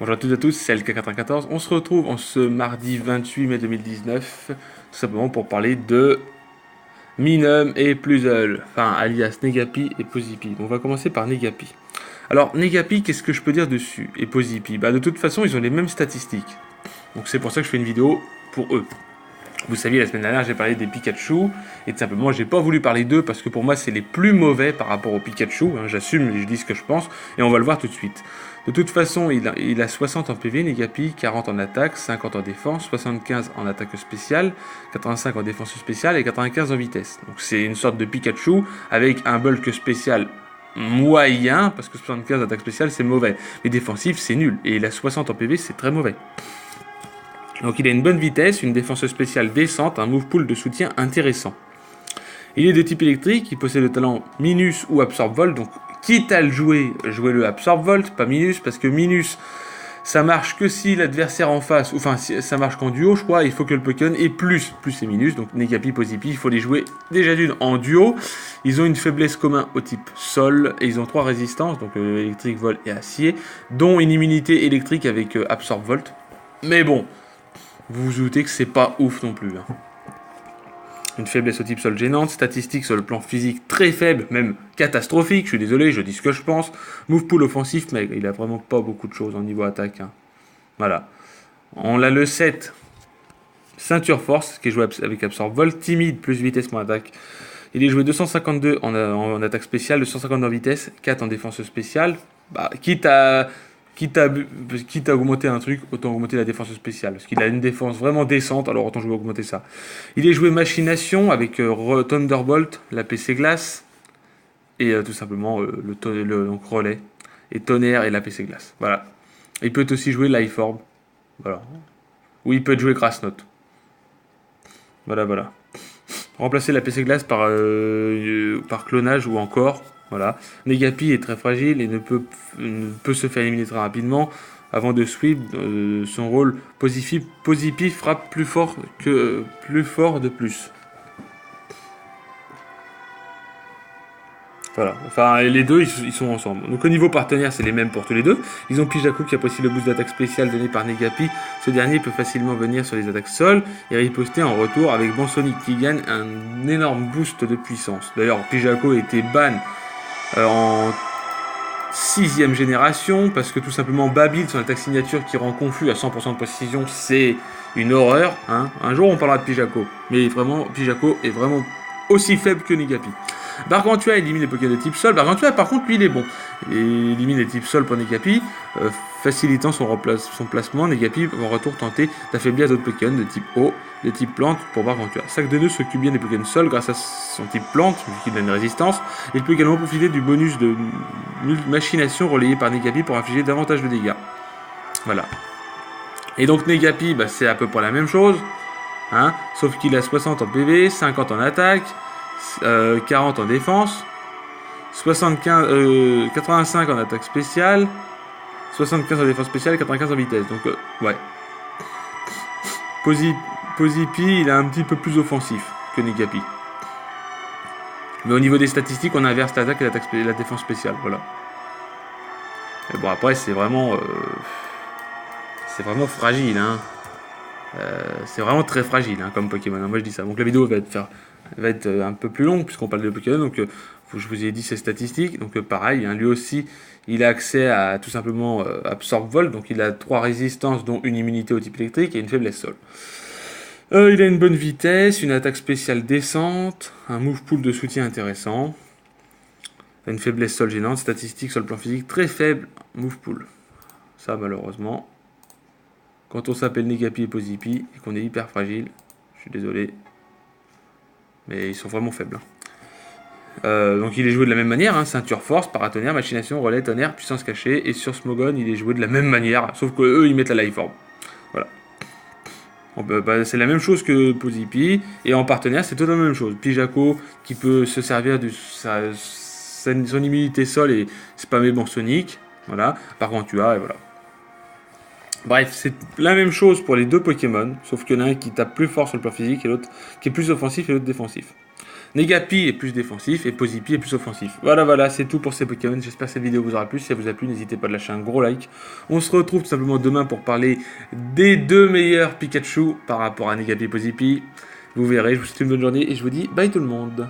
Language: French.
Bonjour à toutes et à tous, c'est LK94. On se retrouve en ce mardi 28 mai 2019, tout simplement pour parler de Minum et Plusle, enfin alias Negapi et Posipi. On va commencer par Negapi. Alors Negapi, qu'est-ce que je peux dire dessus? Et Posipi, de toute façon ils ont les mêmes statistiques. Donc c'est pour ça que je fais une vidéo pour eux. Vous saviez, la semaine dernière, j'ai parlé des Pikachu, et tout simplement, j'ai pas voulu parler d'eux parce que pour moi, c'est les plus mauvais par rapport aux Pikachu. J'assume et je dis ce que je pense, et on va le voir tout de suite. De toute façon, il a 60 en PV, Negapi, 40 en attaque, 50 en défense, 75 en attaque spéciale, 85 en défense spéciale et 95 en vitesse. Donc c'est une sorte de Pikachu avec un bulk spécial moyen, parce que 75 attaque spéciale, c'est mauvais. Mais défensif, c'est nul. Et il a 60 en PV, c'est très mauvais. Donc il a une bonne vitesse, une défense spéciale décente, un move pool de soutien intéressant. Il est de type électrique, il possède le talent Minus ou Absorb Volt, donc quitte à le jouer, jouez-le Absorb Volt, pas Minus, parce que Minus, ça marche que si l'adversaire en face, enfin ça marche qu'en duo je crois, il faut que le Pokémon ait plus c'est Minus, donc Negapi, Posipi, il faut les jouer déjà d'une en duo. Ils ont une faiblesse commune au type Sol, et ils ont 3 résistances, donc électrique, vol et acier, dont une immunité électrique avec Absorb Volt. Mais bon, vous vous doutez que c'est pas ouf non plus. Une faiblesse au type sol gênante, statistique sur le plan physique très faible, même catastrophique, je suis désolé, je dis ce que je pense. Move pool offensif, mais il a vraiment pas beaucoup de choses en niveau attaque. Voilà. On a le 7, ceinture force, qui est joué avec Absorb Volt, timide, plus vitesse, moins attaque. Il est joué 252 en attaque spéciale, 252 en vitesse, 4 en défense spéciale. Quitte à augmenter un truc, autant augmenter la défense spéciale. Parce qu'il a une défense vraiment décente, alors autant je vais augmenter ça. Il est joué machination avec Thunderbolt, la PC glace, et tout simplement donc relais, et tonnerre et la PC glace. Voilà. Il peut aussi jouer Life Orb. Voilà. Ou il peut être joué Grass Note. Voilà. Remplacer la PC glace par clonage ou encore. Voilà. Negapi est très fragile et ne peut se faire éliminer très rapidement. Avant de sweep, son rôle Posipi frappe plus fort de plus. Voilà. Enfin, les deux, ils sont ensemble. Donc au niveau partenaire, c'est les mêmes pour tous les deux. Ils ont Pijaku qui apprécie le boost d'attaque spéciale donné par Negapi. Ce dernier peut facilement venir sur les attaques sol et riposter en retour avec Bonsonic qui gagne un énorme boost de puissance. D'ailleurs, Pijaku a été ban en 6ème génération parce que tout simplement Babil, son attaque signature qui rend confus à 100% de précision, c'est une horreur. Un jour, on parlera de Pijaku. Mais vraiment, Pijaku est vraiment aussi faible que Negapi. Bargantua élimine les Pokémon de type Sol. Bargantua, par contre, lui, il est bon. Il élimine les types Sol pour Negapi, facilitant son placement. Negapi va en retour tenter d'affaiblir d'autres Pokémon de type Eau, de type Plante pour Bargantua. Sac de nœuds s'occupe bien des Pokémon Sol grâce à son type Plante, vu qu'il a une résistance. Il peut également profiter du bonus de machination relayé par Negapi pour infliger davantage de dégâts. Voilà. Et donc Negapi, c'est à peu près la même chose. Sauf qu'il a 60 en PV, 50 en attaque, 40 en défense, 85 en attaque spéciale, 75 en défense spéciale et 95 en vitesse. Donc, ouais. Posipi, il est un petit peu plus offensif que Negapi. Mais au niveau des statistiques, on inverse l'attaque et la défense spéciale. Voilà. Et bon, après, c'est vraiment fragile. C'est vraiment très fragile comme Pokémon. Moi, je dis ça. Donc, la vidéo va être un peu plus longue puisqu'on parle de Pokémon, donc je vous ai dit ses statistiques, donc pareil, lui aussi il a accès à tout simplement Absorb Volt, donc il a 3 résistances dont une immunité au type électrique et une faiblesse sol. Il a une bonne vitesse, une attaque spéciale décente, un move pool de soutien intéressant, une faiblesse sol gênante, statistique sur le plan physique très faible, move pool. Ça malheureusement, quand on s'appelle Negapi et Posipi et qu'on est hyper fragile, je suis désolé, mais ils sont vraiment faibles. Donc il est joué de la même manière, ceinture force, paratonnerre, machination, relais, tonnerre, puissance cachée, et sur Smogon il est joué de la même manière, sauf que eux ils mettent la Life Orb. Voilà. C'est la même chose que Posipi, et en partenaire c'est totalement la même chose. Pijaku qui peut se servir de son immunité sol et spammer Bonsonic, voilà, Bargantua, et voilà. Bref, c'est la même chose pour les deux Pokémon, sauf qu'il y en a un qui tape plus fort sur le plan physique et l'autre qui est plus offensif et l'autre défensif. Negapi est plus défensif et Posipi est plus offensif. Voilà, c'est tout pour ces Pokémon. J'espère que cette vidéo vous aura plu. Si elle vous a plu, n'hésitez pas à lâcher un gros like. On se retrouve tout simplement demain pour parler des 2 meilleurs Pikachu par rapport à Negapi et Posipi. Vous verrez, je vous souhaite une bonne journée et je vous dis bye tout le monde.